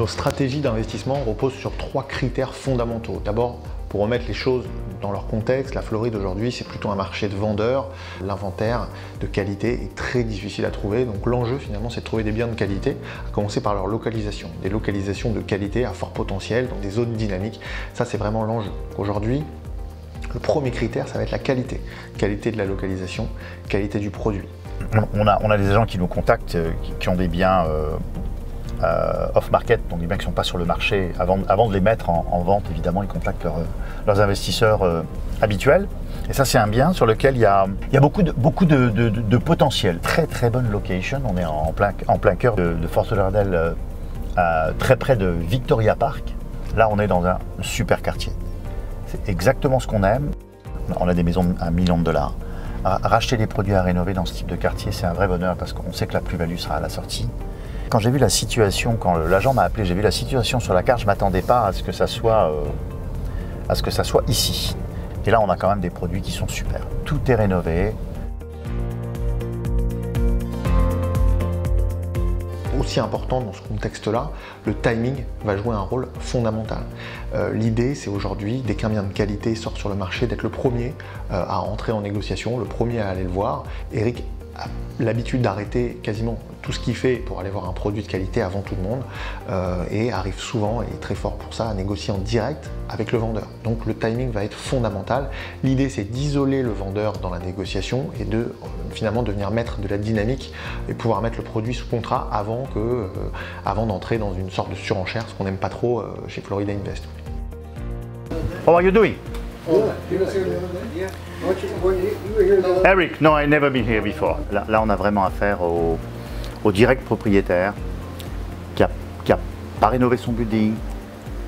stratégie d'investissement repose sur 3 critères fondamentaux. D'abord, pour remettre les choses dans leur contexte, la Floride aujourd'hui c'est plutôt un marché de vendeurs. L'inventaire de qualité est très difficile à trouver, donc l'enjeu finalement c'est de trouver des biens de qualité, à commencer par leur localisation. Des localisations de qualité à fort potentiel dans des zones dynamiques, ça c'est vraiment l'enjeu. Aujourd'hui, le premier critère ça va être la qualité. Qualité de la localisation, qualité du produit. On a des agents qui nous contactent, qui ont des biens off-market, donc des biens qui ne sont pas sur le marché. Avant de les mettre en vente, évidemment, ils contactent leurs investisseurs habituels. Et ça, c'est un bien sur lequel il y a beaucoup de potentiel. Très très bonne location. On est en plein cœur de Fort Lauderdale, très près de Victoria Park. Là, on est dans un super quartier. C'est exactement ce qu'on aime. On a des maisons à $1 million. Racheter des produits à rénover dans ce type de quartier, c'est un vrai bonheur parce qu'on sait que la plus-value sera à la sortie. Quand j'ai vu la situation, quand l'agent m'a appelé, j'ai vu la situation sur la carte, je ne m'attendais pas à ce que ça soit ici. Et là, on a quand même des produits qui sont super. Tout est rénové. Aussi important dans ce contexte-là, le timing va jouer un rôle fondamental. L'idée, c'est aujourd'hui, dès qu'un bien de qualité sort sur le marché, d'être le premier à entrer en négociation, le premier à aller le voir. Eric a l'habitude d'arrêter quasiment tout ce qu'il fait pour aller voir un produit de qualité avant tout le monde et arrive souvent, et est très fort pour ça, à négocier en direct avec le vendeur. Donc le timing va être fondamental. L'idée c'est d'isoler le vendeur dans la négociation et de finalement devenir maître de la dynamique et pouvoir mettre le produit sous contrat avant d'entrer dans une sorte de surenchère, ce qu'on n'aime pas trop chez Florida Invest. How are you doing? Eric, no, I've never been here before. Là, on a vraiment affaire au direct propriétaire qui a pas rénové son building,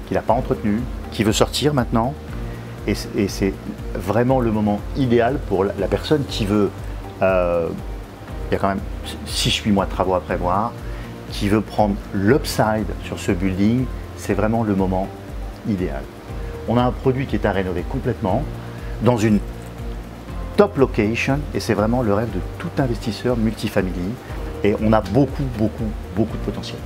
qui l'a pas entretenu, qui veut sortir maintenant. Et c'est vraiment le moment idéal pour la personne qui veut. Il y a quand même 6-8 mois de travaux à prévoir, qui veut prendre l'upside sur ce building. C'est vraiment le moment idéal. On a un produit qui est à rénover complètement dans une top location et c'est vraiment le rêve de tout investisseur multifamily et on a beaucoup de potentiel.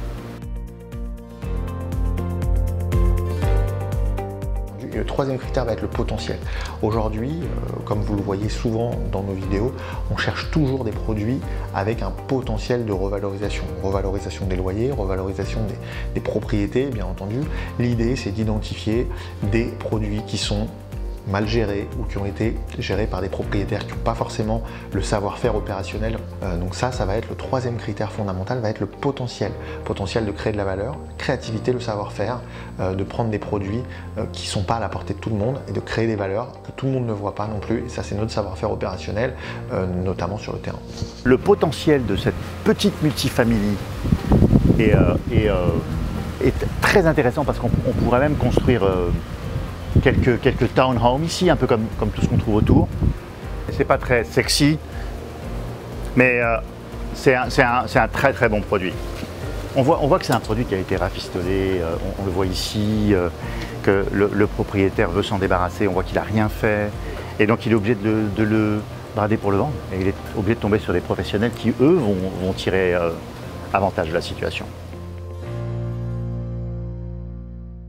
Le troisième critère va être le potentiel. Aujourd'hui, comme vous le voyez souvent dans nos vidéos, on cherche toujours des produits avec un potentiel de revalorisation. Revalorisation des loyers, revalorisation des propriétés, bien entendu. L'idée, c'est d'identifier des produits qui sont mal gérés ou qui ont été gérés par des propriétaires qui n'ont pas forcément le savoir-faire opérationnel. Donc ça va être le troisième critère fondamental, va être le potentiel. Potentiel de créer de la valeur, créativité, le savoir-faire, de prendre des produits qui ne sont pas à la portée de tout le monde et de créer des valeurs que tout le monde ne voit pas non plus. Et ça, c'est notre savoir-faire opérationnel, notamment sur le terrain. Le potentiel de cette petite multifamily est très intéressant parce qu'on pourrait même construire quelques townhomes ici, un peu comme tout ce qu'on trouve autour. C'est pas très sexy, mais c'est un très bon produit. On voit que c'est un produit qui a été rafistolé, on le voit ici, que le propriétaire veut s'en débarrasser, on voit qu'il n'a rien fait, et donc il est obligé de le brader pour le vendre, et il est obligé de tomber sur des professionnels qui, eux, vont tirer avantage de la situation.